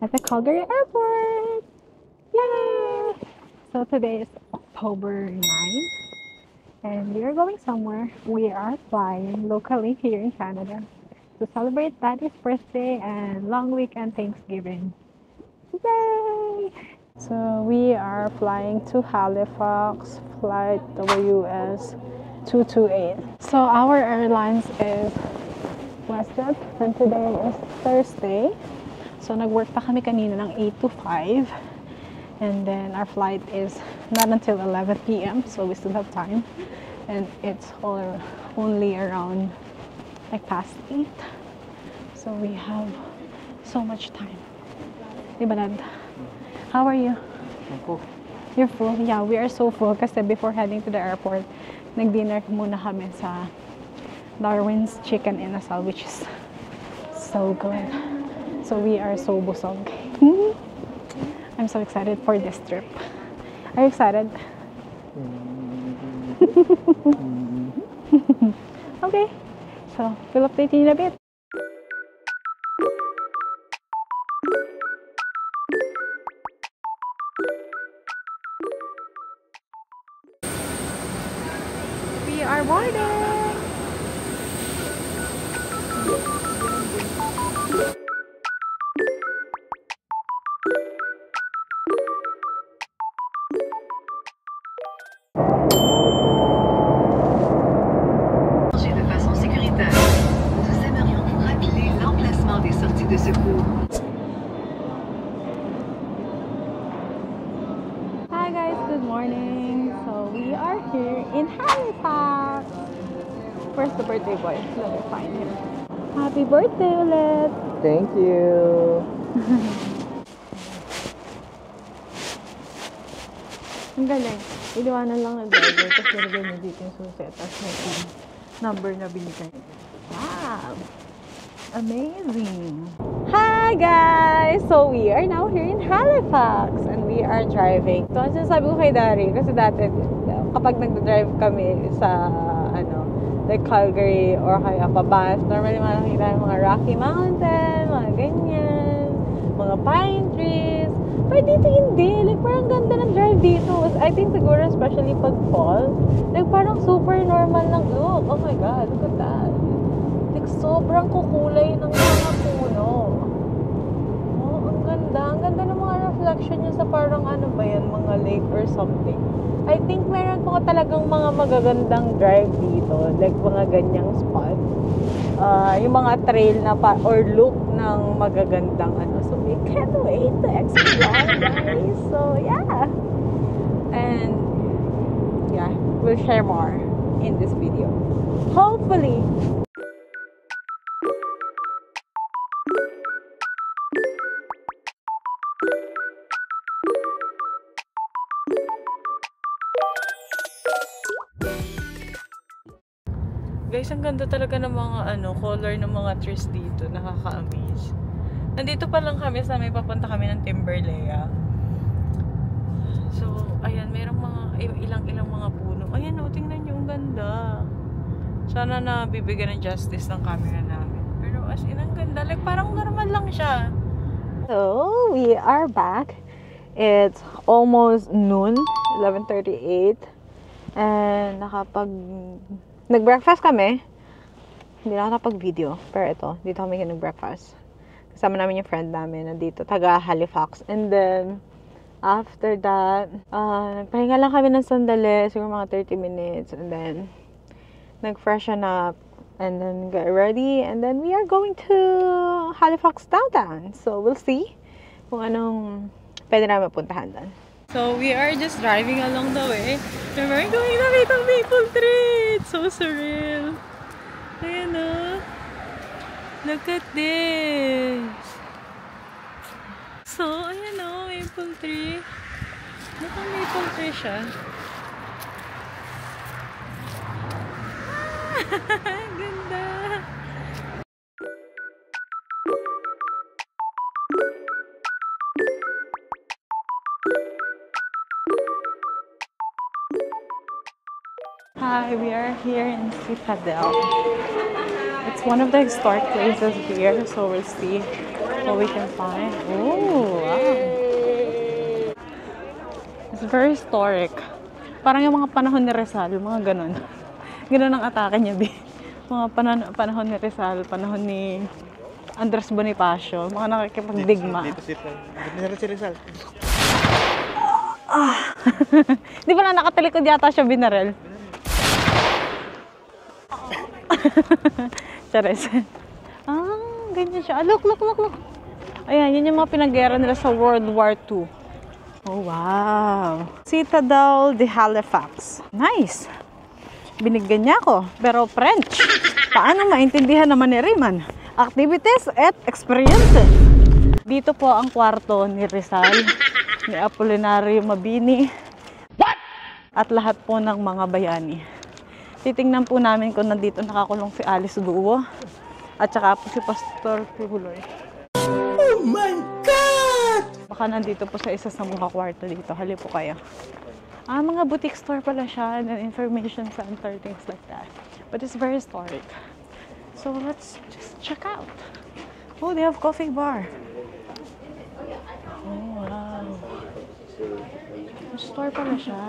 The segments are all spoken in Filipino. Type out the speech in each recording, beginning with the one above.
at the Calgary Airport. Yay! So today is October 9th and we are going somewhere. We are flying locally here in Canada to celebrate Daddy's birthday and long weekend Thanksgiving. Yay! So we are flying to Halifax, flight WS 228. So our airlines is WestJet and today is Thursday. So nag-work pa kami kanina ng 8 to 5 and then our flight is not until 11 p.m. so we still have time and it's only around like past 8. So we have so much time. Diba, Dad? How are you? I'm full. You're full? Yeah, we are so full kasi before heading to the airport, nag-dinner muna kami sa Darwin's Chicken Inasal, which is so good. So we are so busog. I'm so excited for this trip. Are you excited? Okay, so we'll update you in a bit. We are boarding! De façon sécuritaire. Nous aimerions vous rappeler l'emplacement des sorties de secours. Hi guys, good morning. So we are here in Halifax. Where's the birthday boy? Let me find him. Happy birthday ulit! Thank you. Ang galing. Iliwanan lang ng driver tapos nilagay niya dito yung susi tapos may number na binigay. Wow! Amazing! Hi guys! So we are now here in Halifax and we are driving. So ang sinasabi ko kay Dari kasi dati kapag nagdadrive kami sa like Calgary or kaya pa Banff, normally makikita yung mga Rocky Mountain, mga ganyan, mga pine trees. Pero dito hindi. Like, parang ganda ng drive dito. I think siguro, especially pag fall, like, parang super normal lang look. Oh my God, look at that. Like, sobrang kukulay ng mga puno. Oh, ang ganda. Ang ganda ng mga reflection niya sa parang ano ba yan, mga lake or something. I think meron po talagang mga magagandang drive dito. Like, mga ganyang spot. Yung mga trail na or look ng magagandang ano. So, we can't wait to explore, guys. So, yeah. And, yeah, we'll share more in this video. Hopefully. Guys, ang ganda talaga ng mga color ng mga trees dito. Nakaka-amaze. Nandito pa lang kami sa may papunta kami ng Timberlea. So, ayan, merong mga ilang mga puno. Ayan, tingnan nyo, ang ganda. Sana na bibigyan ng justice ng camera namin. Pero as in, ang ganda. Like, parang normal lang siya. So, we are back. It's almost noon, 11:38. And nag-breakfast kami. Hindi na ako nakapag-video. Pero ito, dito kami nag-breakfast. Kasama namin yung friend namin nandito, taga Halifax. And then, after that, nagpahinga lang kami ng sandali, siguro mga 30 minutes. And then, nag-freshen up. And then, get ready. And then, we are going to Halifax downtown. So, we'll see kung anong pwede namin mapuntahan doon. So, we are just driving along the way. And we're going to Little Maple Tree. It's so surreal. Ayan o. Look at this. So, ayan o. Maple tree. Look at maple tree siya. Ah! Ganda. Hi, we are here in Citadel. It's one of the historic places here, so we'll see what we can find. Oh, wow. It's very historic. Parang yung mga panahon ni Rizal, yung mga ganun. Ganun ang atake niya, B. Mga panahon ni Rizal, panahon ni Andres Bonifacio, mga nakikipagdigma. Dito si Rizal. Di ba na nakatalikod yata siya, Binarel? Chares. Ganyan siya. Look. Ayan, yun yung mga pinaggera nila sa World War II. Oh, wow. Citadel de Halifax. Nice. Binigyan niya ako, pero French. Paano maintindihan naman ni Riemann? Activities at experiences. Dito po ang kwarto ni Rizal, ni Apolinario Mabini, at lahat po ng mga bayani. Titingnan po namin kung nandito nakakulong si Alice Guo at saka po si Pastor Puloy. Oh my God! Baka nandito po sa isa sa mga kwarto dito. Hali po kayo. Mga boutique store pala siya and information center, things like that. But it's very historic. So let's just check out. Oh, they have coffee bar. Oh, wow. Store pala siya.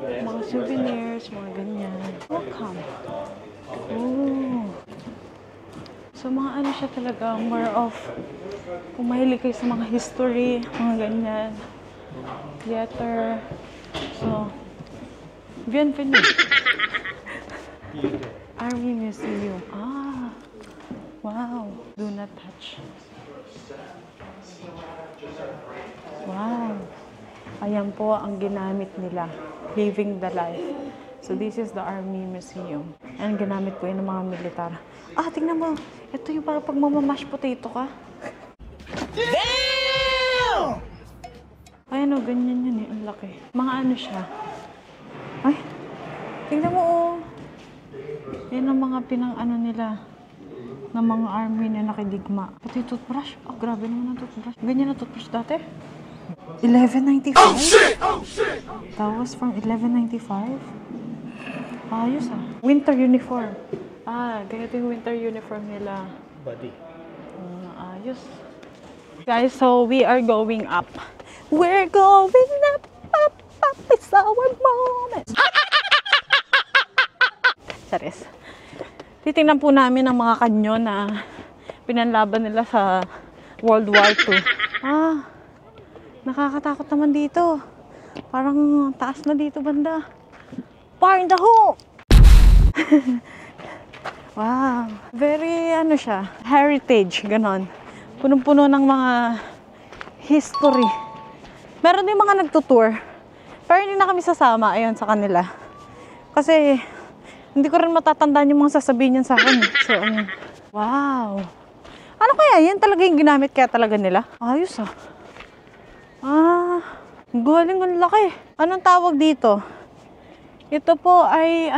Mga souvenirs, mga ganyan. Welcome. Oh. So, mga ano siya talaga, more of, kung mahilig kayo sa mga history, mga ganyan. Theater. So, bienvenue. Army Museum. Wow. Do not touch. Wow. Ayan po ang ginamit nila. Living the life. So, this is the Army Museum. And ginamit po yun ng mga militar. Tingnan mo. Ito yung parang pag mamamash potato ka. Damn! Ayan o, ganyan yun eh. Ang laki. Mga ano siya. Ay, tingnan mo oh. Yan ang mga pinang-ano nila ng mga army na nakidigma. Pati toothbrush. Grabe naman ang toothbrush. Ganyan na toothbrush dati. 11.95? Oh shit! That was from 11.95? Ayos Winter uniform. Ganito yung winter uniform nila. Buddy. Ayos. Guys, so we are going up. We're going up. It's our moment. Charis. Titingnan po namin ang mga kanyon na pinanlaban nila sa World War II. Nakakatakot naman dito. Parang taas na dito banda. Fire in the hole! Wow. Very, siya, heritage, ganon. Punong-puno ng mga history. Meron din mga nagtutour. Pero hindi na kami sasama, ayon sa kanila. Kasi, hindi ko rin matatandaan yung mga sasabihin niyan sa akin. So, wow. Ano kaya? Yan talaga yung ginamit kaya talaga nila? Ayos galing ang laki. Anong tawag dito? Ito po ay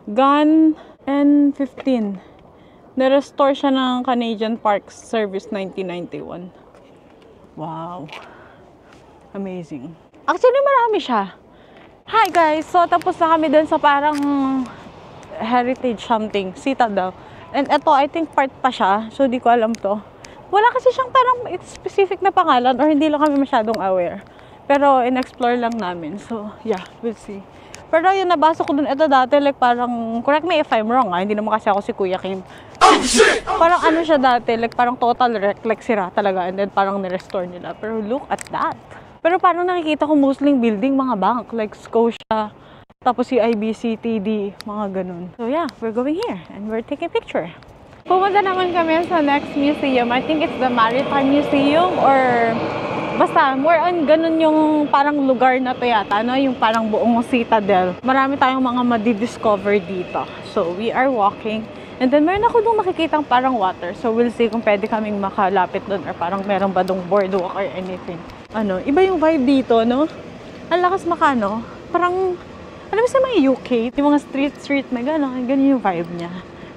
gun N15. Na-restore siya ng Canadian Parks Service 1991. Wow. Amazing. Actually, marami siya. Hi guys! So, tapos na kami dun sa parang heritage something. Citadel. And ito, I think part pa siya. So, di ko alam to. Wala kasi siyang parang specific na pangalan or hindi lang kami masyadong aware. Pero, in-explore lang namin. So, yeah, we'll see. Pero yung nabasa ko dun, ito dati, like parang, correct me if I'm wrong, hindi naman kasi ako si Kuya Kim. Parang siya dati, like parang total wreck, like sira talaga, and then parang nirestore nila. Pero look at that. Pero parang nakikita ko mostly building, mga bank, like Scotia, tapos si IBC, TD, mga ganun. So yeah, we're going here, and we're taking a picture. Pumunta naman kami sa next museum. I think it's the Maritime Museum or basta more on ganun yung parang lugar na to yata, no? Yung parang buong Citadel. Marami tayong mga madi-discover dito. So we are walking. And then meron ako dong makikitang parang water. So we'll see kung pwede kaming makalapit doon or parang meron ba dong boardwalk or anything. Iba yung vibe dito, no? Ang lakas makano. Parang, alam mo sa mga UK, yung mga street na gano'n, ganyan yung vibe niya.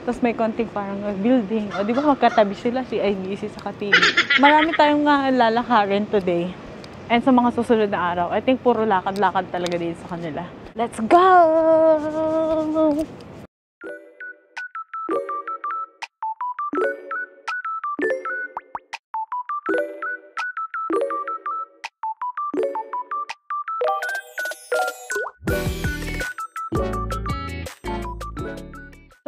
Tapos may konting parang building. O, di ba magkatabi sila, si IBC sa TV. Marami tayong lalakarin today. And sa mga susunod na araw, I think puro lakad-lakad talaga din sa kanila. Let's go!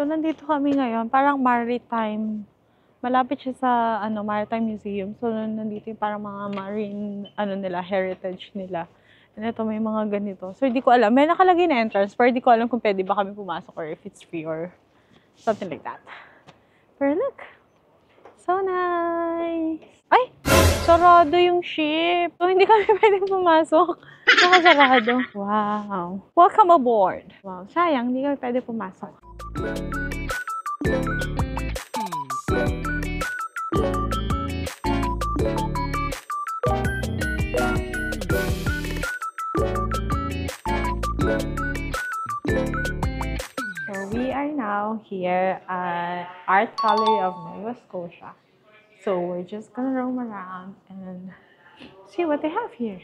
nandito kami ngayon, parang maritime. Malapit siya sa Maritime Museum. So, nandito yung parang mga marine, nila, heritage nila. And ito, may mga ganito. So, hindi ko alam. May nakalagay na entrance, pero hindi ko alam kung pwede ba kami pumasok or if it's free or something like that. Pero look. So nice. Ay! Sarado yung ship. So, hindi kami pwedeng pumasok. Nakasarado. Wow. Welcome aboard. Wow. Sayang, hindi kami pwede pumasok. So we are now here at Art Gallery of Nova Scotia. So we're just gonna roam around and see what they have here.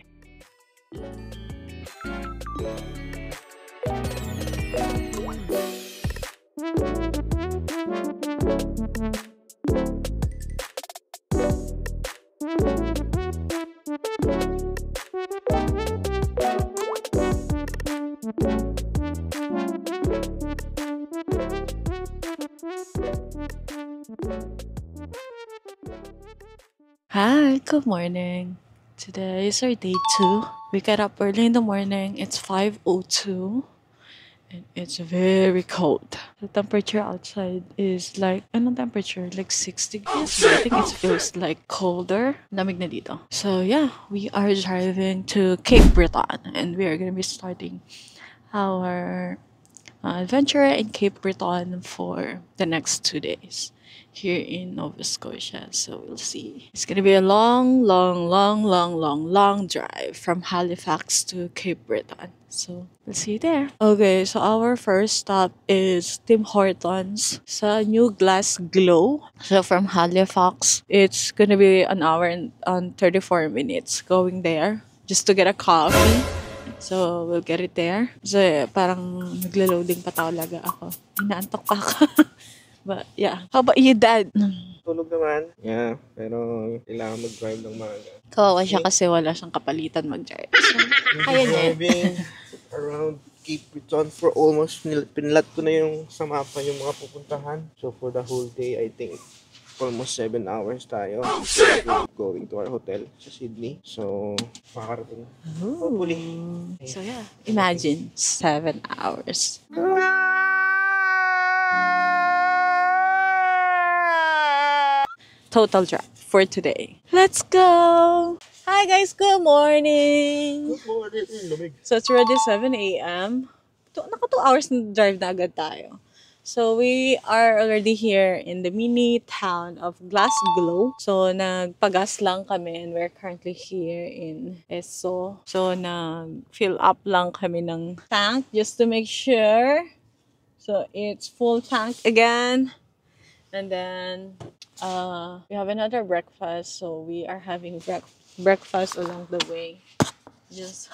Hi, good morning. Today is our day 2. We got up early in the morning. It's 5:02 and it's very cold. The temperature outside is like, anong temperature? Like 6 degrees. I think it feels like colder. Lamig na dito. So yeah, we are driving to Cape Breton and we are gonna be starting our adventure in Cape Breton for the next 2 days here in Nova Scotia. So we'll see. It's gonna be a long drive from Halifax to Cape Breton. So we'll see you there. Okay, so our first stop is Tim Hortons sa New Glass Glow. So from Halifax, it's gonna be an hour and 34 minutes going there just to get a coffee. So, we'll get it there. So, parang naglo-loading pa talaga ako. Inaantok pa ako. But, yeah. How about you, Dad? Tulog naman. Yeah, pero kailangan mag-drive ng maaga. Kawawa siya kasi wala siyang kapalitan mag-drive. So, kaya niya. Driving around Cape Breton for almost, pinlat ko na yung sa mapa yung mga pupuntahan. So, for the whole day, I think almost 7 hours tayo going to our hotel sa Sydney. So, makakarating. Hopefully. So, yeah. Imagine, 7 hours. Total drop for today. Let's go! Hi guys, good morning! Good morning. Lumig. So it's already 7 a.m. Naka 2 hours na drive na agad tayo. So we are already here in the mini town of Glasgow. So nagpagas lang kami and we're currently here in Esso. So nag-fill up lang kami ng tank just to make sure. So it's full tank again. And then we have another breakfast. So we are having breakfast along the way. Just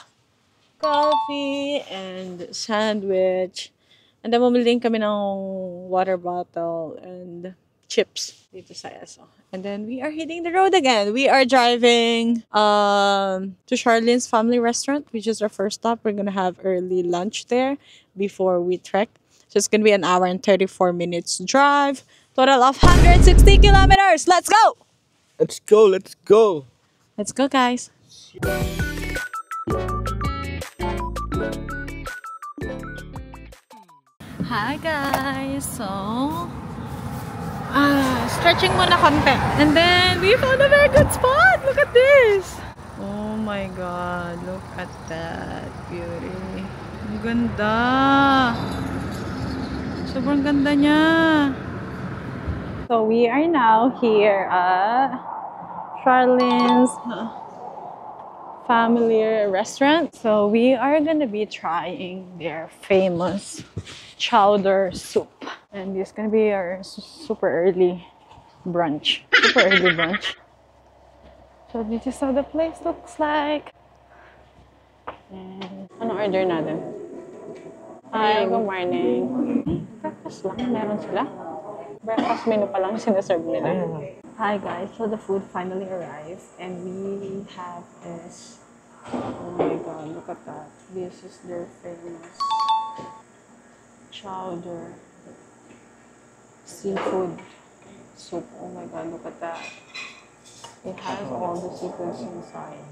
coffee and sandwich. And then bumili din kami ng water bottle and chips dito sa Esso. And then we are hitting the road again. We are driving to Charlene's Family Restaurant, which is our first stop. We're gonna have early lunch there before we trek. So it's gonna be an hour and 34 minutes drive. Total of 160 kilometers. Let's go! Let's go, let's go! Let's go, guys. Hi, guys. So, stretching muna konti. And then, we found a very good spot. Look at this. Oh my God. Look at that beauty. Ang ganda. Sobrang ganda niya. So, we are now here at Charlene's Family Restaurant. So we are gonna be trying their famous chowder soup. And this is gonna be our super early brunch. Super early brunch. So this is how the place looks like. And ano order natin? Hi, good morning. Breakfast lang, meron sila. Breakfast menu pa lang sinaserve nila. Hi guys, so the food finally arrived and we have this. Oh my God, look at that. This is their famous chowder. seafood soup. Oh my god, look at that. It has all the seafoods inside.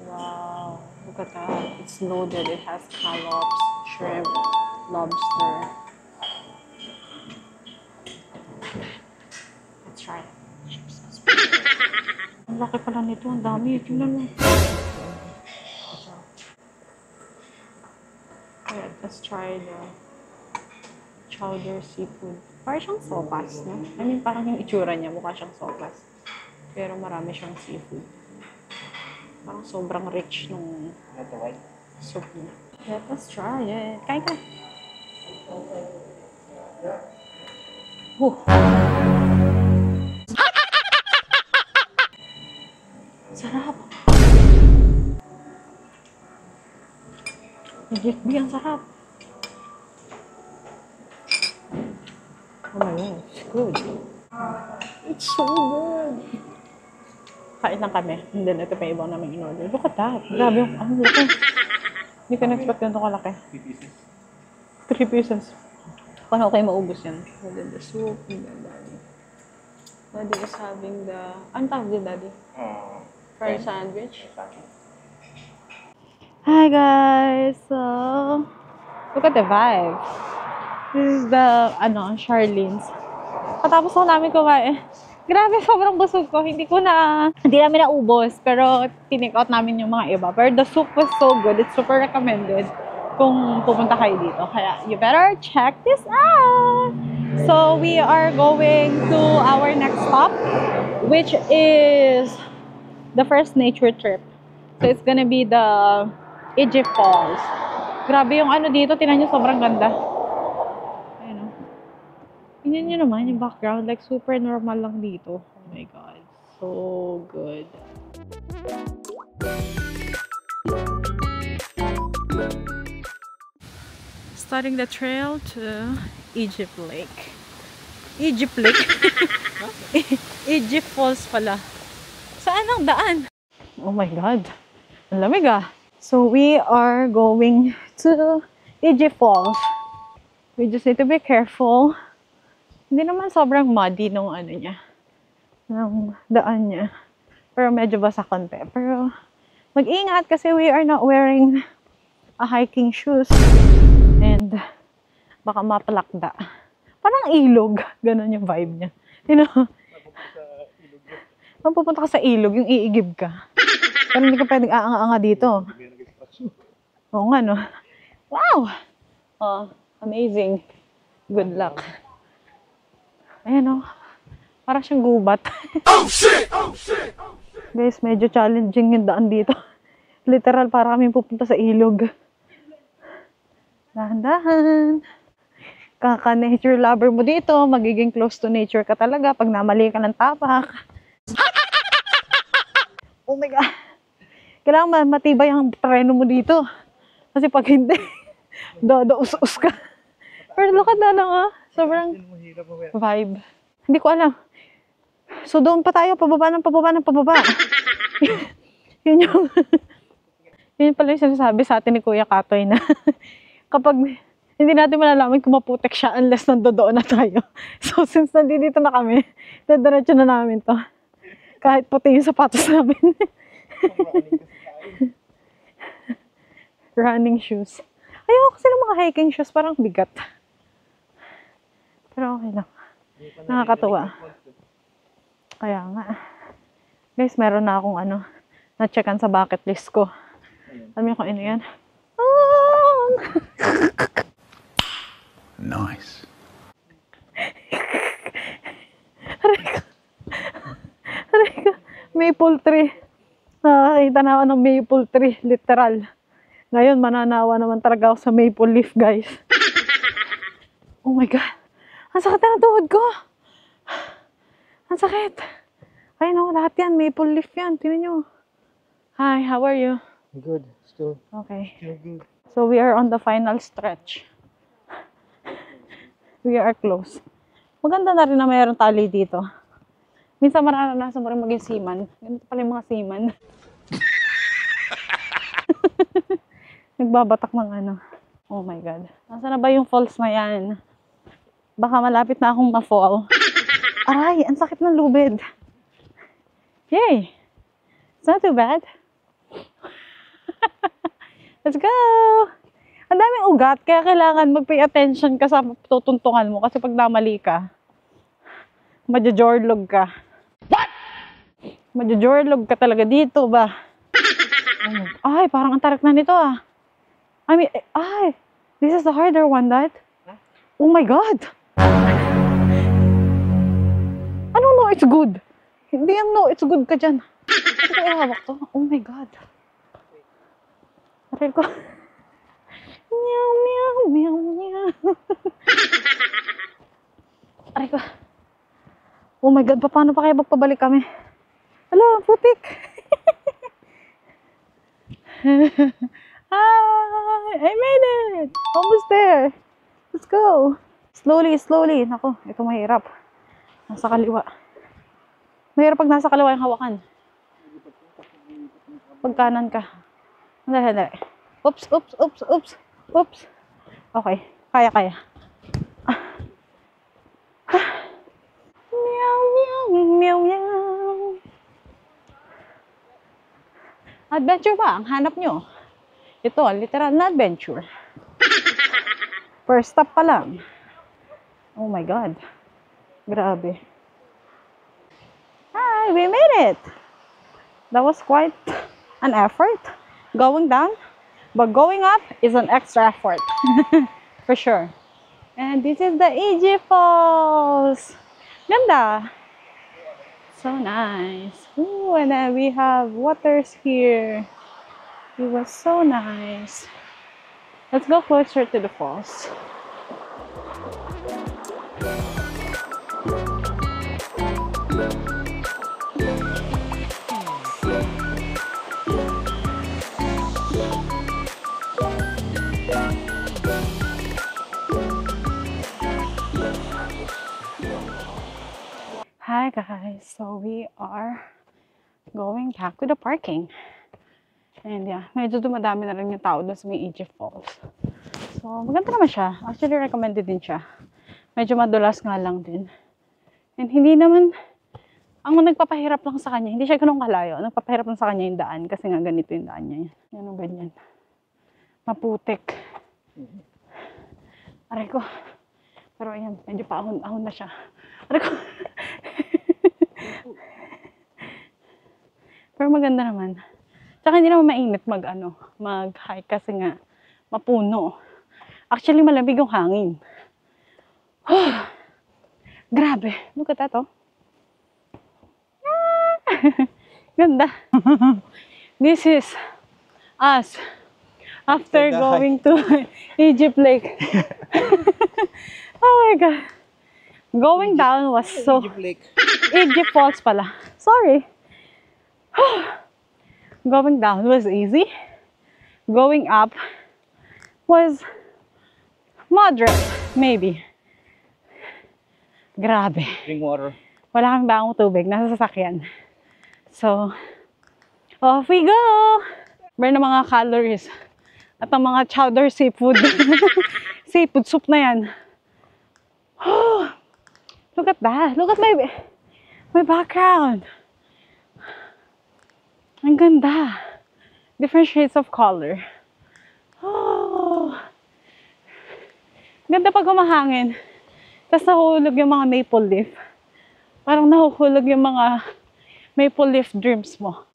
Wow, look at that. It's loaded. It has scallops, shrimp, lobster. Let's try it. Ang laki pala nito. Ang dami. Tingnan mo. Alright, let's try the chowder seafood. Parang siyang sopas, no? I mean, parang yung itsura niya, mukha siyang sopas. Pero marami siyang seafood. Parang sobrang rich nung soup niya. Let us try it. Kain ka. Sarap. Legit, ang sarap. Oh my god, it's good. It's so good. Kain lang kami. And then, ito pa ibang namin in-order. Look at that. Grabe yung, ano, laki. Hindi ka na-expect yun ito kalaki. 3 pieces. Paano kayo maubos yan? And then the soup, and then daddy. Daddy is having the, anong tawag din, daddy? Fried sandwich. Hi guys! So, look at the vibe. This is the, Charlene's. Patapos ko namin kumain. Grabe, sobrang busog ko. Hindi namin naubos. Pero, tinake out namin yung mga iba. Pero the soup was so good. It's super recommended kung pupunta kayo dito. Kaya, you better check this out! So, we are going to our next stop, which is the first nature trip. So, it's gonna be the Egypt Falls. Grabe yung dito. Tingnan nyo, sobrang ganda. Tingnan nyo naman yung background, like super normal lang dito. Oh my god, so good. Starting the trail to Egypt Lake. Egypt Lake? Egypt Falls pala. Saan ang daan? Oh my god, ang lamig ah. So we are going to Egypt Falls. We just need to be careful. Hindi naman sobrang muddy nung niya, ng daan niya. Pero medyo basa konti. Pero mag-ingat kasi we are not wearing a hiking shoes. And baka mapalakda. Parang ilog. Ganon yung vibe niya. You know? Pupunta ka sa ilog, yung iigib ka. Pero hindi ka pwedeng aanga-anga dito. Oo nga, no? Wow! Oh, amazing. Good luck. Ayan o. Parang siyang gubat. Oh shit! Oh shit! Guys, medyo challenging yung daan dito. Literal, para kami pupunta sa ilog. Dahan-dahan. Kaka-nature lover mo dito. Magiging close to nature ka talaga pag namali ka ng tapak. Oh my God. Kailangan matibay ang terreno mo dito. Kasi pag hindi, us-us ka. Pero look at that lang ah. Sobrang vibe. Hindi ko alam. So doon pa tayo, pababa. Yun pala yung sinasabi sa atin ni Kuya Katoy na kapag hindi natin malalaman kung maputek siya unless nandoon na tayo. So since nandito na kami, diretso na namin to. Kahit puti yung sapatos namin. Running shoes. Ayoko kasi ng mga hiking shoes, parang bigat. Pero okay lang. Nakakatuwa. Kaya nga. Guys, meron na akong na-checkan sa bucket list ko. Alam niyo kung ano yan? Nice. Aray ko. Maple tree. Nakakita na ako ng maple tree. Literal. Ngayon, mananawa naman talaga ako sa maple leaf, guys. Oh my God. Ang sakit na tuhod ko. Ang sakit. Ay no, lahat yan. Maple leaf yan. Tingnan nyo. Hi, how are you? Good. Still. Okay. Still good. So we are on the final stretch. We are close. Maganda na rin na mayroong tali dito. Minsan mararanasan mo rin maging seaman. Ganito pala yung mga seaman. Nagbabatak ng Oh my God. Nasaan na ba yung falls na yan? Baka malapit na akong ma-fall. Aray, ang sakit ng lubid. Yay! It's not too bad. Let's go! Ang daming ugat, kaya kailangan mag-pay attention ka sa tutuntungan mo. Kasi pag namali ka, majojorlog ka. What? Majojorlog ka talaga dito ba? Ay, parang ang tarik na nito ah. I mean, ay, this is the harder one, Dad. Oh my God! Ano no, it's good? Hindi ang no, it's good ka dyan. Hindi ko ihawak to. Oh my God. Aray ko. Meow, meow, meow, meow. Aray ko. Oh my God, paano pa kaya magpabalik kami? Hello, putik. Hi, I made it. Almost there. Let's go. Slowly, slowly. Naku, ito mahirap. Nasa kaliwa. Mahirap pag nasa kaliwa yung hawakan. Pag kanan ka. Dali, dali. Oops, oops, oops, oops, oops. Okay, kaya, kaya. Meow, meow, meow, meow. Adventure ba? Ang hanap nyo. Ito, literal na adventure. First stop pa lang. Oh my God. Grabe. Hi, we made it. That was quite an effort. Going down, but going up is an extra effort. For sure. And this is the EG Falls. Ganda. So nice. Ooh, and then we have waters here. It was so nice. Let's go closer to the falls. Hi guys, so we are going back to the parking. And yeah, medyo dumadami na rin yung tao doon sa may EG Falls. So, maganda naman siya. Actually, recommended din siya. Medyo madulas nga lang din. And hindi naman, ang nagpapahirap lang sa kanya, hindi siya ganun kalayo. Nagpapahirap lang sa kanya yung daan kasi nga ganito yung daan niya. Yan o ganyan. Maputik. Aray ko. Pero ayan, medyo paahon na siya. Aray ko. Pero maganda naman. Tsaka hindi naman mainit mag-hike kasi nga mapuno. Actually, malamig yung hangin. Grabe. Look at that, oh. Ganda. This is us after going to Egypt Lake. Oh my God. Going down was so... Egypt Lake. Egypt Falls pala. Sorry. Going down was easy. Going up was moderate, maybe. Grabe. Drink water. Wala kang bagong tubig, nasa sasakyan. So, off we go! Burn ng mga calories. At ang mga chowder seafood. Seafood soup na yan. Look at that. Look at my background. Ang ganda. Different shades of color. Oh. Ganda pag humahangin. Tapos nahuhulog yung mga maple leaf. Parang nahuhulog yung mga maple leaf dreams mo.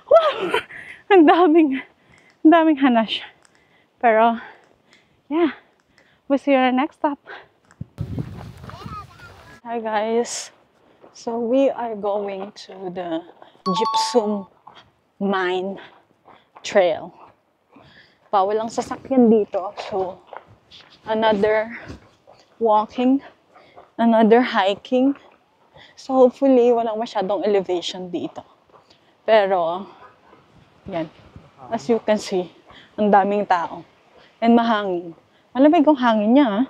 Wow! Ang daming hanash. Pero, yeah. We'll see you on our next stop. Hi guys. So we are going to the Gypsum Mine Trail. Bawal ang sasakyan dito. So, another walking, another hiking. So, hopefully, walang masyadong elevation dito. Pero, yan. As you can see, ang daming tao. And mahangin. Malamig yung hangin niya, ha?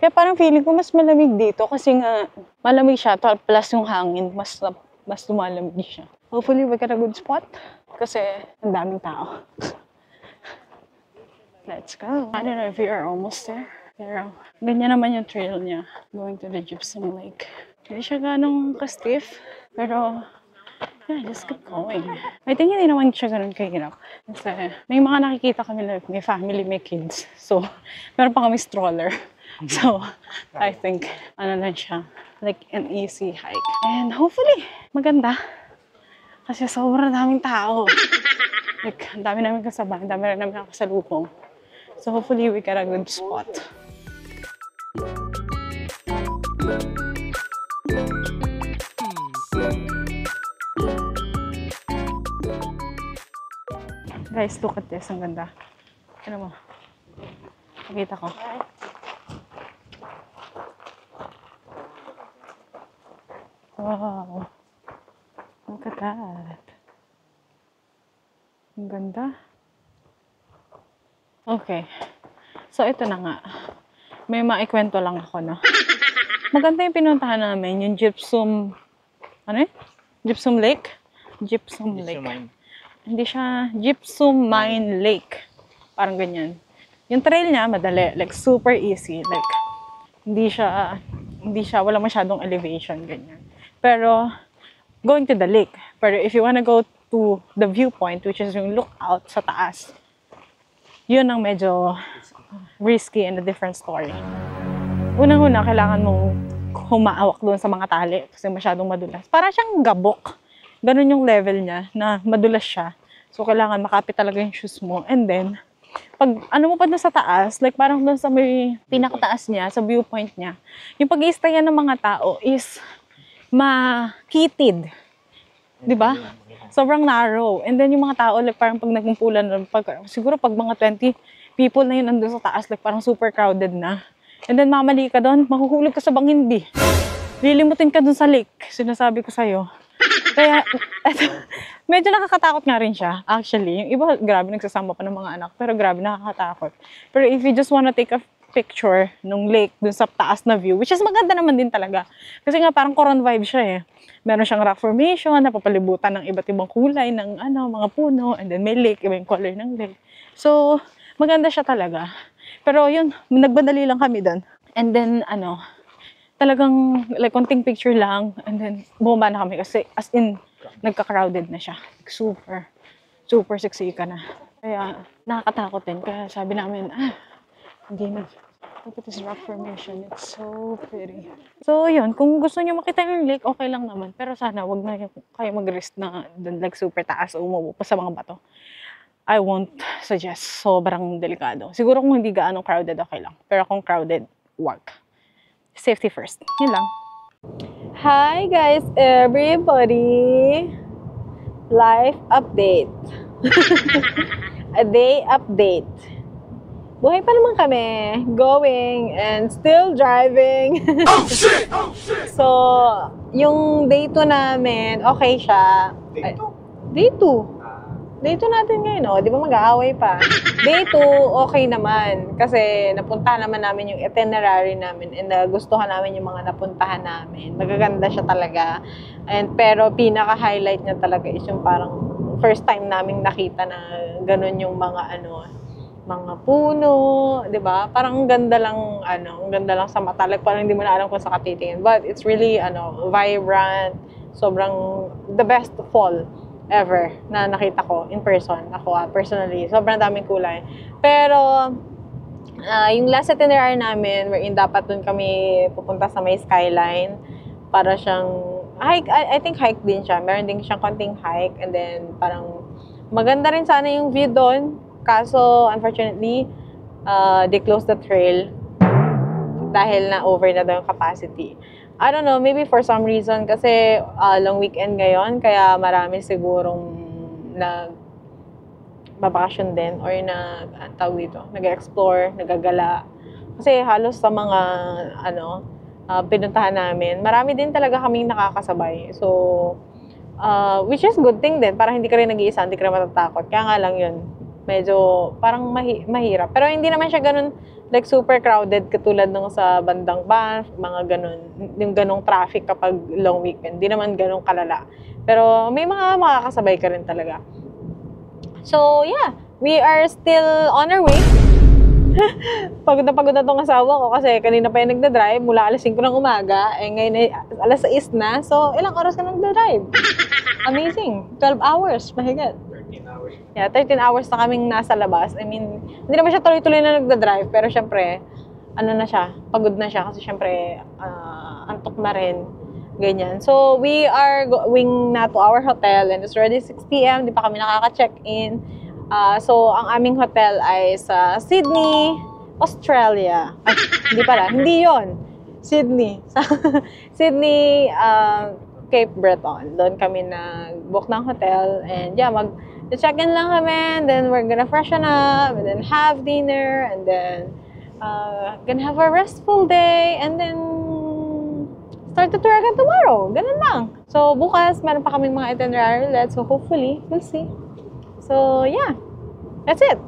Kaya parang feeling ko mas malamig dito kasi nga malamig siya. Plus yung hangin, mas lumalamig siya. Hopefully, we got a good spot kasi ang daming tao. Let's go. I don't know if we are almost there. Pero, ganyan naman yung trail niya. Going to the Gypsum Lake. Hindi siya ganong ka-stiff. Pero, yeah, just keep going. I think hindi naman siya ganun kahirap. Kasi, may mga nakikita kami na may family, may kids. So, meron pa kami stroller. So, I think, ano lang siya, like an easy hike. And hopefully, maganda. Kasi sobrang daming tao. Like, ang dami namin kasabay, ang dami rin namin nakasalubong. So, hopefully, we get a good spot. Guys, look at this. Ang ganda. Ano mo? Pakita ko. Wow. Look at that. Ang ganda. Okay. So, ito na nga. May maikwento lang ako, no? Maganda yung pinuntahan namin, yung Gypsum... Ano yun? Gypsum Lake? Gypsum Lake. Hindi siya Gypsum Mine Lake. Parang ganyan. Yung trail niya, madali. Like, super easy. Like, hindi siya, wala masyadong elevation, ganyan. Pero, going to the lake. Pero if you wanna go to the viewpoint, which is yung lookout sa taas, yun ang medyo risky and a different story. Unang-una, kailangan mong humaawak doon sa mga tali kasi masyadong madulas. Para siyang gabok. Ganun yung level niya na madulas siya. So, kailangan makapit talaga yung shoes mo. And then, pag ano mo pa doon sa taas, like parang doon sa may pinakataas niya, sa viewpoint niya, yung pag-i-stayan ng mga tao is makitid. Di ba? Sobrang narrow. And then yung mga tao, like parang pag nagkumpulan, siguro pag mga 20 people na yun nandun sa taas, like parang super crowded na. And then mamali ka doon, mahuhulog ka sa bangindi. Lilimutin ka doon sa lake, sinasabi ko sa'yo. Kaya, medyo nakakatakot nga rin siya, actually. Yung iba, grabe, nagsasama pa ng mga anak, pero grabe, nakakatakot. Pero if you just wanna take a picture nung lake dun sa taas na view, which is maganda naman din talaga. Kasi nga parang Coron vibe siya eh. Meron siyang rock formation, napapalibutan ng iba't ibang kulay ng mga puno, and then may lake, iba yung color ng lake. So, maganda siya talaga. Pero yun, nagbandali lang kami dun. And then, talagang like konting picture lang, and then bumaba na kami kasi as in, nagka-crowded na siya. Super, super siksika na. Kaya, nakakatakot din. Kaya sabi namin, hindi na. Look at this rock formation. It's so pretty. So, yun. Kung gusto nyo makita yung lake, okay lang naman. Pero sana, wag na kayo mag-risk na dun, like super taas o umupo pa sa mga bato. I won't suggest. Sobrang delikado. Siguro kung hindi gaano crowded, okay lang. Pero kung crowded, wag. Safety first. Yun lang. Hi guys, everybody! Life update. A day update. Buhay pa naman kami. Going and still driving. Oh shit! Oh shit! So, yung day 2 namin, okay siya. Day 2? Day 2 natin ngayon, oh. Di ba mag-aaway pa? Day 2, okay naman. Kasi napuntahan naman namin yung itinerary namin and nagustuhan namin yung mga napuntahan namin. Magaganda siya talaga. Pero pinaka-highlight niya talaga is yung parang first time namin nakita na ganun yung mga mga puno, 'di ba? Parang ang ganda lang sa mata. Like, parang hindi mo na alam kung saan ka titingin. But it's really vibrant. Sobrang the best fall ever na nakita ko in person. Ako personally, sobrang daming kulay. Pero yung last itinerary namin, wherein dapat dun kami pupunta sa may skyline para siyang hike. I think hike din siya. Meron din siyang konting hike, and then parang maganda rin sana yung view doon. Kaso, unfortunately, they closed the trail dahil na over na daw yung capacity. I don't know, maybe for some reason kasi long weekend ngayon, kaya marami sigurong nagbabakasyon din or nag-explore, nagagala. Kasi halos sa mga pinuntahan namin, marami din talaga kaming nakakasabay. So, which is good thing din, para hindi ka rin nag-iisa, hindi ka rin matatakot. Kaya nga lang yun, medyo parang mahirap. Pero hindi naman siya ganun, like super crowded katulad nung sa bandang Banff, mga ganun, yung ganung traffic kapag long weekend. Hindi naman ganun kalala. Pero may mga makakasabay ka rin talaga. So, yeah, we are still on our way. Pagod na tong asawa ko kasi kanina pa yung nagda-drive mula alas 5 ng umaga. Eh ngayon ay alas 6 na. So, ilang oras ka nagda-drive? Amazing. 12 hours. Mahigit. 13 hours. Yeah, 13 hours na kaming nasa labas. I mean, hindi naman siya tuloy-tuloy na nagda-drive. Pero syempre, ano na siya, pagod na siya. Kasi syempre, antok na rin. Ganyan. So, we are going na to our hotel and it's already 6 p.m. Di pa kami nakaka-check-in. So, ang aming hotel ay sa Sydney, Australia. Ay, hindi pala. Hindi yon. Sydney. Sa Sydney, Cape Breton. Doon kami nag-book ng hotel. And yeah, mag-check-in lang kami. And then we're gonna freshen up. And then have dinner. And then gonna have a restful day. And then start the tour again tomorrow. Ganun lang. So, bukas, meron pa kaming mga itinerary ulit. So, hopefully, we'll see. So, yeah. That's it.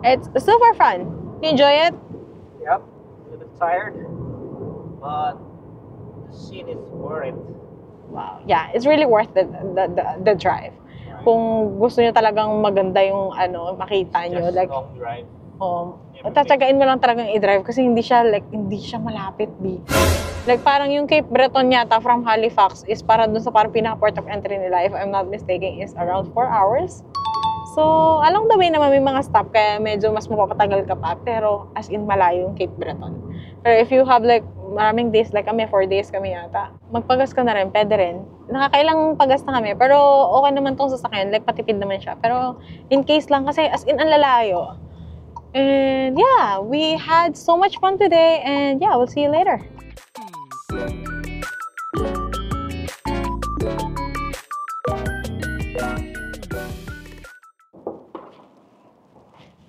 It's super fun. You enjoy it? Yep. A little bit tired. But the scene is worth it. Wow. Yeah, it's really worth the drive. Kung gusto nyo talagang maganda yung makita nyo. Just Like, long drive. Tatagain mo lang talagang i-drive kasi hindi siya malapit, B. Like, parang yung Cape Breton yata from Halifax is para dun sa parang pinaka-port of entry nila, if I'm not mistaken, is around 4 hours. So, along the way naman may mga stop kaya medyo mas mapapatagal ka pa. Pero, as in, malayo yung Cape Breton. Pero if you have like, maraming days, like kami, 4 days kami yata, magpagas ka na rin, pwede rin. Nakakailang pagas na kami, pero okay naman tong sasakyan, like patipid naman siya. Pero, in case lang kasi, as in, ang lalayo. And yeah, we had so much fun today, and yeah, we'll see you later.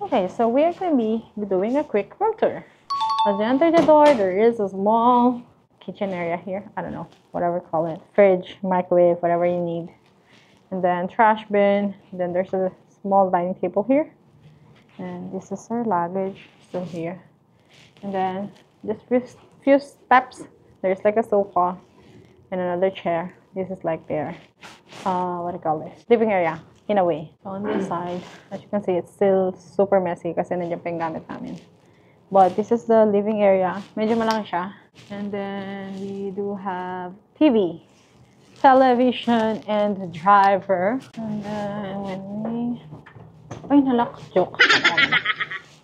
Okay, so we are going to be doing a quick room tour. As you enter the door, there is a small kitchen area here. I don't know, whatever you call it. Fridge, microwave, whatever you need. And then trash bin. Then there's a small dining table here. And this is our luggage still here. And then just few steps, there's like a sofa and another chair. This is like their, what do you call this? Living area, in a way. So on this side, as you can see, it's still super messy kasi nandiyan pa yung gamit namin. But this is the living area. Medyo malaki siya. And then we do have TV, television, and driver. And then when we... Ay, nalak. Joke.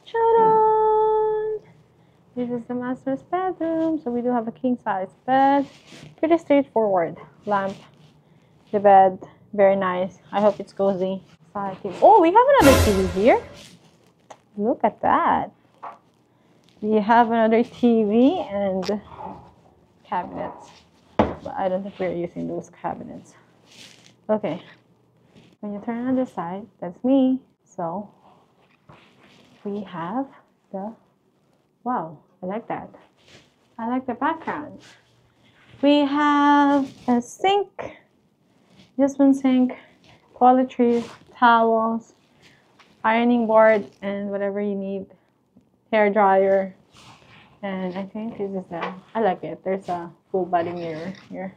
Charan! This is the master's bedroom. So we do have a king-size bed. Pretty straightforward. Lamp. The bed. Very nice. I hope it's cozy. Oh, we have another TV here. Look at that. We have another TV and cabinets. But I don't think we're using those cabinets. Okay. When you turn on the side, that's me. So, we have the... Wow, I like that. I like the background. We have a sink. Just one sink. Toiletries, towels, ironing board, and whatever you need. Hair dryer. And I think this is I like it. There's a full body mirror here.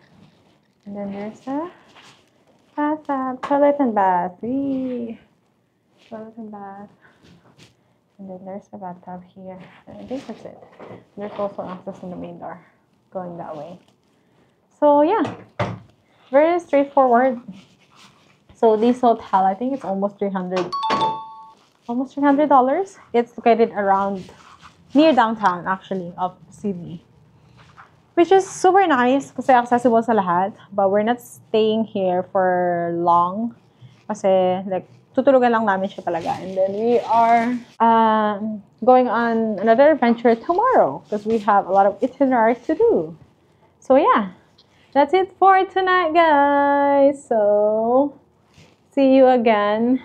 And then there's a bathtub, toilet and bath. Whee! Toilet and bath. And then there's a bathtub here. And I think that's it. There's also access in the main door going that way. So yeah, very straightforward. So this hotel, I think it's almost $300. It's located around near downtown actually of Sydney. Which is super nice kasi accessible sa lahat. But we're not staying here for long. Kasi like tutulugan lang namin siya talaga. And then we are going on another adventure tomorrow because we have a lot of itineraries to do. So yeah, that's it for tonight, guys. So see you again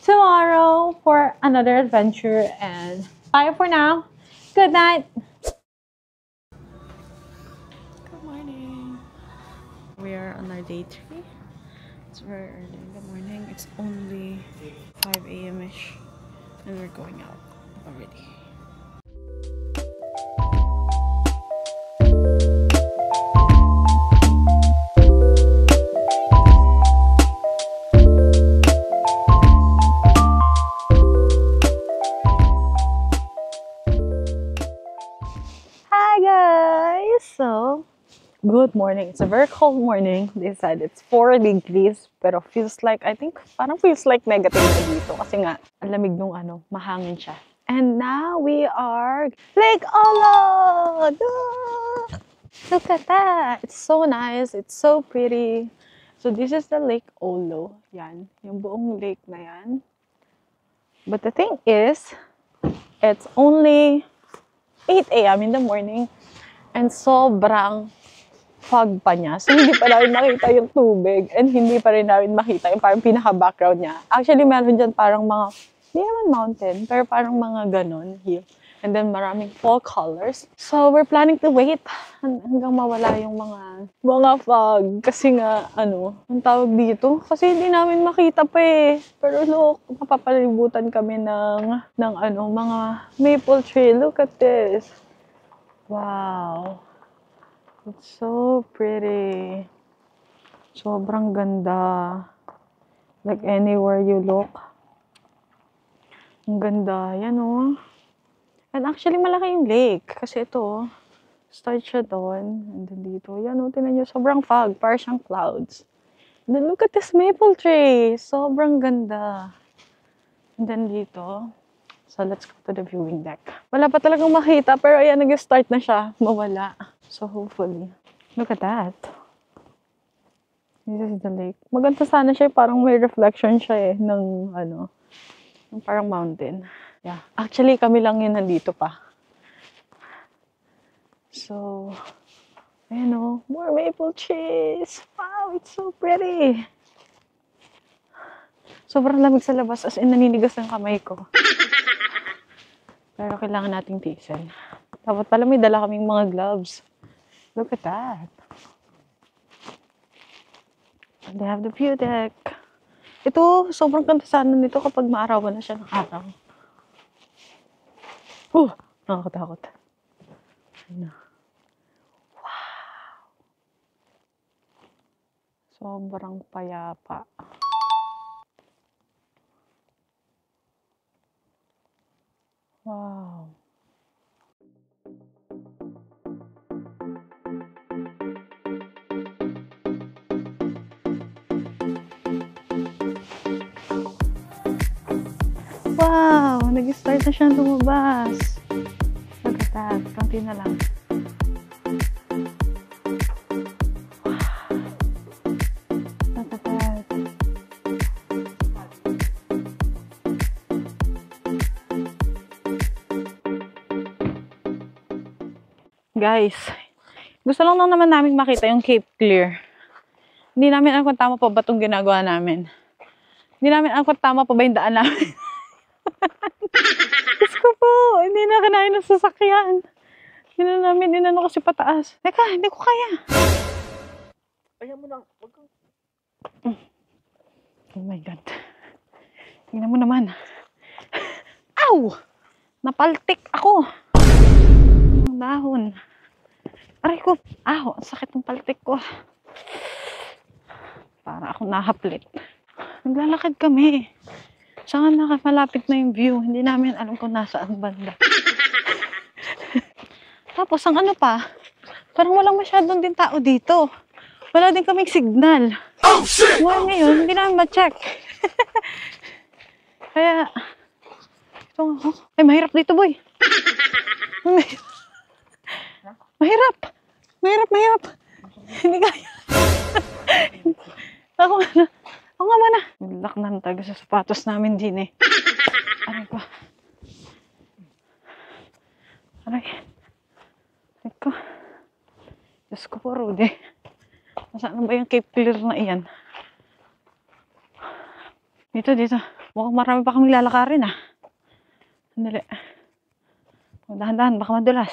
tomorrow for another adventure. And bye for now. Good night. Good morning. We are on our day 3. It's very early in the morning. It's only 5 a.m.-ish. And we're going out already. cold morning. It's a very cold morning. They said it's 4 degrees. Pero feels like, I think, parang feels like negative na dito. Kasi nga, ang lamig nung mahangin siya. And now we are Lake Olo! Duh! Look at that! It's so nice. It's so pretty. So this is the Lake Olo. Yan. Yung buong lake na yan. But the thing is, it's only 8 a.m. in the morning. And sobrang fog pa niya. So, hindi pa namin makita yung tubig. And hindi pa rin namin makita yung parang pinaka-background niya. Actually, meron dyan parang mga, hindi naman mountain, pero parang mga ganon, hill. And then, maraming fall colors. So, we're planning to wait hanggang mawala yung mga fog. Kasi nga, ang tawag dito? Kasi hindi namin makita pa eh. Pero look, mapapalibutan kami ng mga maple tree. Look at this. Wow. It's so pretty. Sobrang ganda. Like anywhere you look. Ang ganda. Yan oh. And actually malaki yung lake. Kasi ito, start siya doon. And then dito. Yan oh, tinan nyo. Sobrang fog. Parang siyang clouds. And then look at this maple tree. Sobrang ganda. And then dito. So, let's go to the viewing deck. Wala pa talagang makita, pero ayan, nag-start na siya mawala. So, hopefully. Look at that. This is the lake. Maganda sana siya, parang may reflection siya eh, ng parang mountain. Yeah. Actually, kami lang yun nandito pa. So, ayan o, more maple trees. Wow, it's so pretty. Sobrang lamig sa labas, as in naninigas ng kamay ko. Pero kailangan nating tiisin. Dapat pala may dala kaming mga gloves. Look at that. And they have the view deck. Ito, sobrang ganda sana nito kapag maarawan na siya ng araw. Nakakatakot. Wow. Sobrang payapa. Wow. Wow! Nag-start na siyang lumabas. Look at that. Konti na lang. Look at that. Guys, gusto lang naman namin makita yung Cape Clear. Hindi namin alam kung tama pa ba itong ginagawa namin. Hindi namin alam kung tama pa ba yung daan namin. Diyos ko po, hindi na kanain ng sasakyan. Hindi na namin inano kasi pataas. Teka, hindi ko kaya. Kaya mo lang, wag kang... Oh my God. Tingnan mo naman. Ow! Napaltik ako. Ang dahon. Aray ko. Ang sakit ng paltik ko. Para ako nahaplit. Naglalakad kami. Saka nakamalapit na yung view. Hindi namin alam kung nasaan banda. Tapos, ang pa, parang walang masyadong din tao dito. Wala din kaming signal. Oh, shit! Ngayon, hindi namin ma-check. Kaya, ito nga, ay, mahirap dito, boy. Mahirap. Hindi kaya. Ako nga muna. Nilak na taga sa sapatos namin din eh. Aray ko. Aray ko. Diyos ko po, Rudy. Nasaan ba yung Cape Clear na iyan? Dito. Mukhang marami pa kami lalakarin ah. Sandali. Dahan-dahan, baka madulas.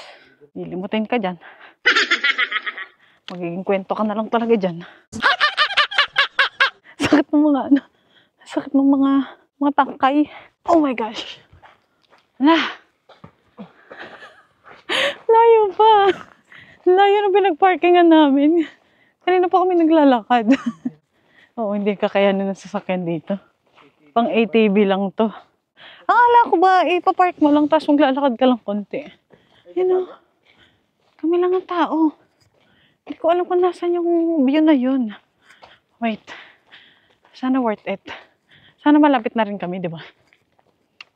Lilimutin ka dyan. Magiging kwento ka na lang talaga dyan. Sakit ng mga tangkay. Oh my gosh. Layo pa. Layo na pinagparkingan namin. Kanina pa kami naglalakad. Oo, hindi kakayanin ng sasakyan dito. Pang ATV lang to. Akala ko ba, ipapark mo lang tapos maglalakad ka lang konti. Kami lang ang tao. Hindi ko alam kung nasan yung view na yun. Wait. Sana worth it. Sana malapit na rin kami, di ba?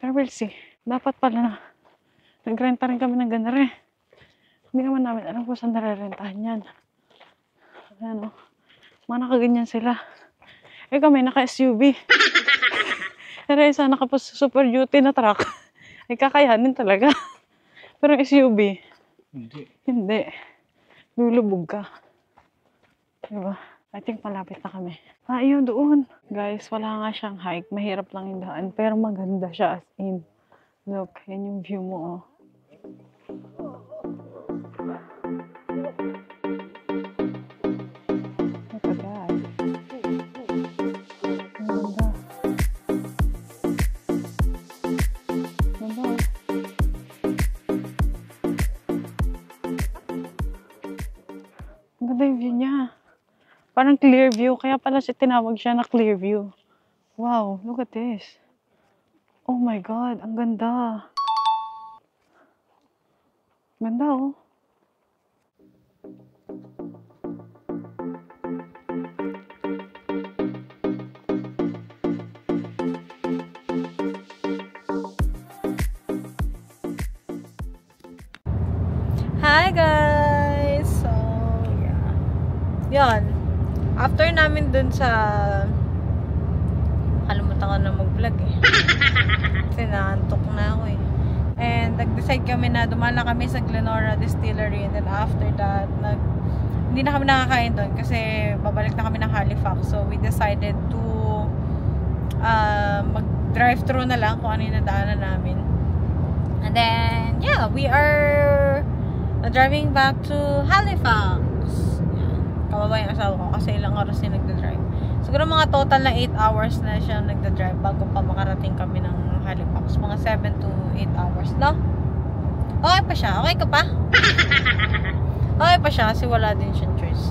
Pero we'll see. Dapat pala na. Nagrenta rin kami ng ganare. Hindi naman namin alam kung saan narerentahan yan. Ano? Mga nakaganyan sila. Eh kami, naka-SUV. Pero isa naka-super duty na truck. Ay kakayanin talaga. Pero SUV. Hindi. Lulubog ka. Diba? I think malapit na kami. Ayun, doon. Guys, wala nga siyang hike. Mahirap lang yung daan. Pero maganda siya as in. Look, yan yung view mo, oh. Look at that. Ang ganda. Ganda, oh. Ang ganda yung view niya. Parang clear view. Kaya pala tinawag siya na clear view. Wow, look at this. Oh my God, ang ganda. Ganda, oh. Hi guys! So, yeah. Yan. After namin dun sa... Kalimutan ko na mag-vlog eh. Kasi naantok na ako eh. And nag-decide kami na dumala kami sa Glenora Distillery. And then after that, hindi na kami nakakain doon kasi babalik na kami ng Halifax. So we decided to mag-drive-thru na lang kung ano yung nadaanan namin. And then, yeah, we are driving back to Halifax. Kababa yung asawa ko kasi ilang oras yung nagda-drive. Siguro mga total na 8 hours na siya nagda-drive bago pa makarating kami ng Halifax. Mga 7 to 8 hours, no? Okay pa siya. Okay ka pa? Okay pa siya kasi wala din siyang choice.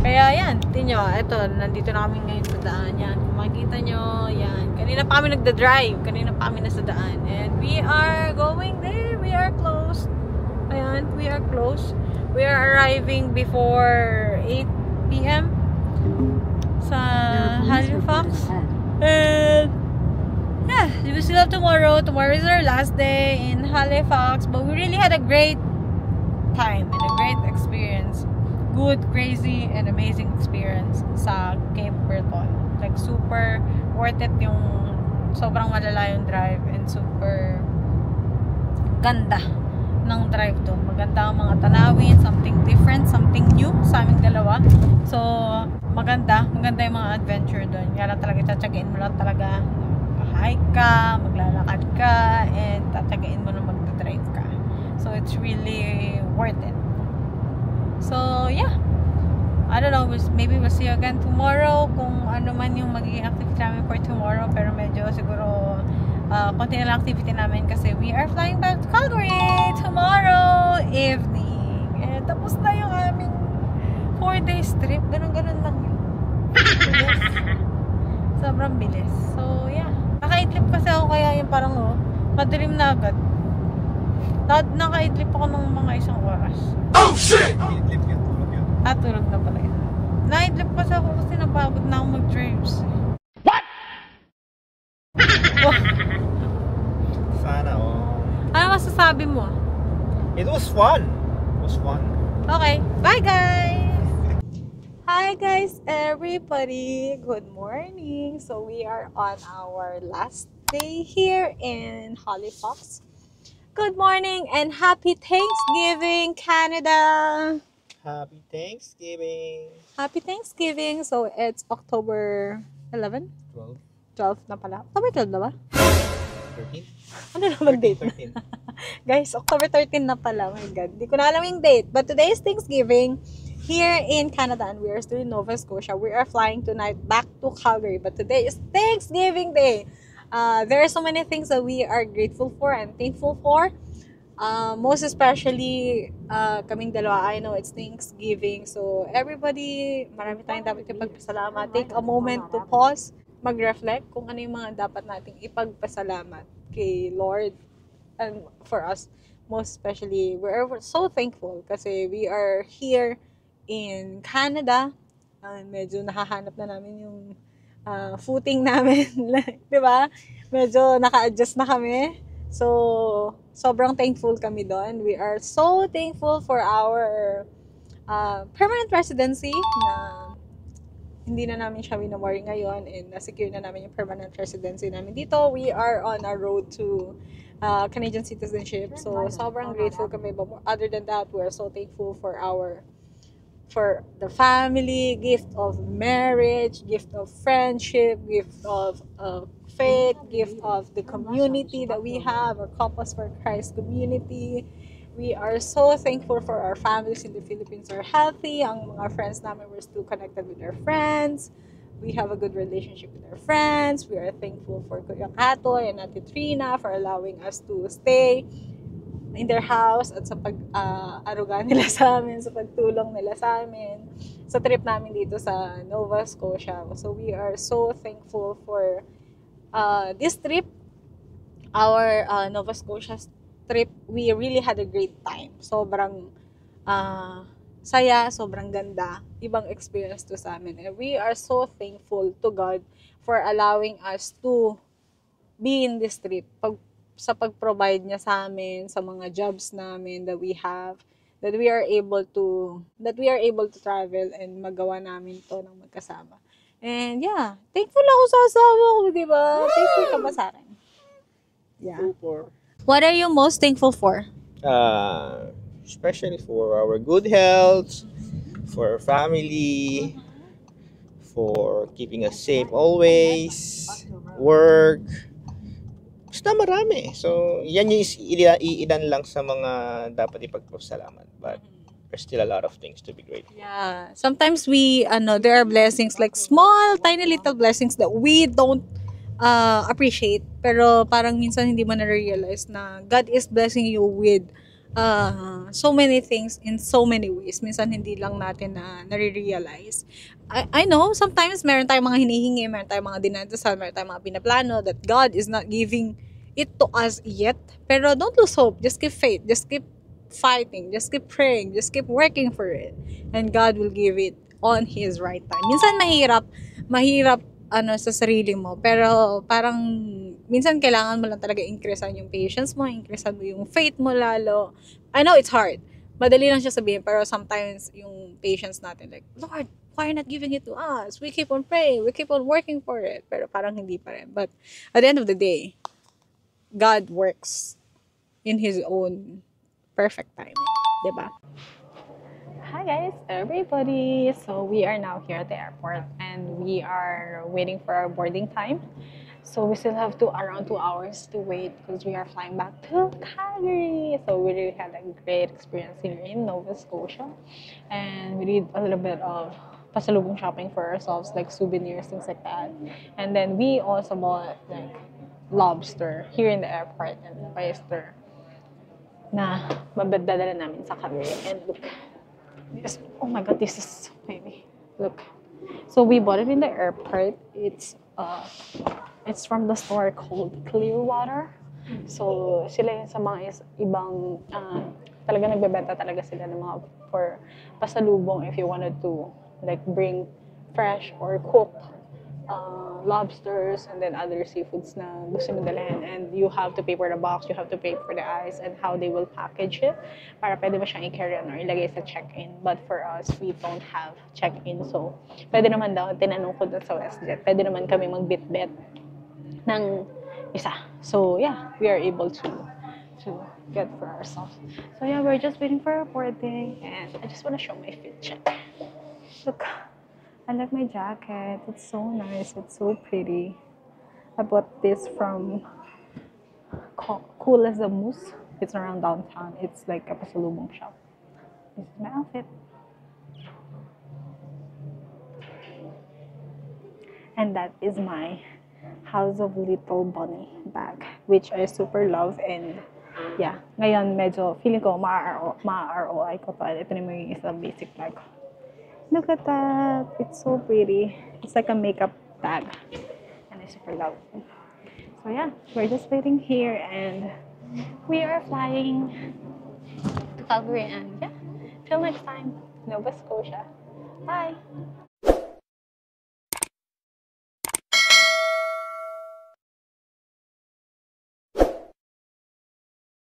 Kaya yan, tingnan nyo. Ito, nandito na kami ngayon sa daan. Yan, kung makikita nyo, yan. Kanina pa kami nagda-drive. Kanina pa kami nasa daan. And we are going there. We are close. Ayan, we are close. We are arriving before 8 p.m. sa Halifax. And yeah, we still have tomorrow. Tomorrow is our last day in Halifax. But we really had a great time and a great experience. Good, crazy, and amazing experience sa Cape Breton. Like super worth it yung sobrang malala yung drive and super ganda ng drive doon. Maganda ang mga tanawin, something different, something new sa aming dalawa. So, maganda yung mga adventure doon. Kaya lang talaga tatsagain mo lang talaga. Hike ka, maglalakad ka, and tatsagain mo na magdadrive ka. So, it's really worth it. So, yeah. I don't know, maybe we'll see you again tomorrow kung ano man yung magiging activity namin for tomorrow. Pero medyo siguro konti na lang activity namin kasi we are flying back to Calgary tomorrow evening. And tapos na yung aming 4 days trip. Ganun-ganun lang yun. Bilis. Sobrang bilis. So, yeah. Naka-idlip kasi ako kaya yung parang madilim na agad. Naka-idlip ako ng mga 1 oras. Oh shit! Idlip yun, tulog yun. Tulog na pala yun. Na-idlip kasi ako kasi napagod na ako mag-drives. What? Oh. Sana, Ano masasabi mo? It was fun. It was fun. Okay. Bye, guys! Hi, guys, everybody! Good morning! So, we are on our last day here in Halifax. Good morning and happy Thanksgiving, Canada! Happy Thanksgiving. Happy Thanksgiving! So, it's October 11? 12. 12 na pala. October 12 na ba? 13? Ano naman date? 13. Guys, October 13 na pala. Oh my God. Di ko na alam yung date. But today is Thanksgiving here in Canada and we are still in Nova Scotia. We are flying tonight back to Calgary. But today is Thanksgiving Day. There are so many things that we are grateful for and thankful for. Most especially, kaming dalawa, I know it's Thanksgiving. So, everybody, marami tayong dapat ipagpasalamat. Take a moment to pause, mag-reflect kung ano yung mga dapat nating ipagpasalamat kay Lord. And for us, most especially, we're so thankful kasi we are here in Canada. Medyo nahahanap na namin yung footing namin. Di ba? Medyo naka-adjust na kami. So, sobrang thankful kami doon. We are so thankful for our permanent residency na hindi na namin siya winawari ngayon and na-secure na namin yung permanent residency namin dito. We are on our road to Canadian citizenship. So, sobrang grateful kami. But other than that, we are so thankful for the family, gift of marriage, gift of friendship, gift of faith, gift of the community that we have, our Compass for Christ community. We are so thankful for our families in the Philippines are healthy. Ang mga friends namin, we're still connected with our friends. We have a good relationship with our friends. We are thankful for Kuya Katoy and Ate Trina for allowing us to stay in their house at sa pag-aruga nila sa amin, sa pagtulong nila sa amin, sa trip namin dito sa Nova Scotia. So we are so thankful for this trip, our Nova Scotia trip. We really had a great time. Sobrang saya, sobrang ganda. Ibang experience to sa amin. And we are so thankful to God for allowing us to be in this trip. Sa pag-provide niya sa amin, sa mga jobs namin that we have, that we are able to travel and magawa namin to ng magkasama. And yeah, thankful ako sa asawa ko, di ba? Thankful ka ba sa akin? Yeah. Super. What are you most thankful for? Especially for our good health, for our family, for keeping us safe always, work. Basta marami. So, yan yung iilan lang sa mga dapat ipagpasalamat. But there's still a lot of things to be grateful. Yeah. Sometimes there are blessings like small, tiny little blessings that we don't appreciate. Pero parang minsan hindi mo na-realize na God is blessing you with so many things in so many ways. Minsan hindi lang natin na nare-realize. I know, sometimes meron tayong mga hinihingi, meron tayong mga dinadasal, meron tayong mga pinaplano that God is not giving it to us yet. Pero don't lose hope. Just keep faith. Just keep fighting. Just keep praying. Just keep working for it. And God will give it on His right time. Minsan mahirap sa sarili mo. Pero parang minsan kailangan mo lang talaga increasean yung patience mo, increasean mo yung faith mo lalo. I know it's hard. Madali lang siya sabihin, pero sometimes yung patience natin like, Lord, why are you not giving it to us? We keep on praying, we keep on working for it. Pero parang hindi pa rin. But at the end of the day, God works in His own perfect timing. Diba? Hi guys, everybody! So we are now here at the airport and we are waiting for our boarding time. So we still have around 2 hours to wait because we are flying back to Calgary. So we really had a great experience here in Nova Scotia. And we did a little bit of pasalubong shopping for ourselves, like souvenirs, things like that. And then we also bought like lobster here in the airport and oyster na mabadala namin sa Calgary. And look, this, oh my god, this is so baby. Look. So we bought it in the airport. It's from the store called Clearwater. So sila yun sa mga ibang talaga nagbebenta talaga sila ng mga for pasalubong if you wanted to like bring fresh or cooked lobsters and then other seafoods na gusto mo dalhin, and you have to pay for the box, you have to pay for the ice and how they will package it para pwede mo siyang i-carry on or ilagay sa check-in. But for us, we don't have check-in, so pwede naman daw, tinanong ko dun sa WestJet, pwede naman kami mag-bit-bet ng isa. So yeah, we are able to get for ourselves. So yeah, we're just waiting for our boarding and I just want to show my fit check. Look, I like my jacket. It's so nice. It's so pretty. I bought this from Cool as a Moose. It's around downtown. It's like a pasalubong shop. This is my outfit. And that is my House of Little Bunny bag, which I super love. And yeah, ngayon medyo feeling ko ma-ROI ko pa. Ito na yung isa basic bag. Look at that. It's so pretty. It's like a makeup bag. And I super love it. So yeah, we're just waiting here and we are flying to Calgary and yeah, till next time. Nova Scotia. Bye!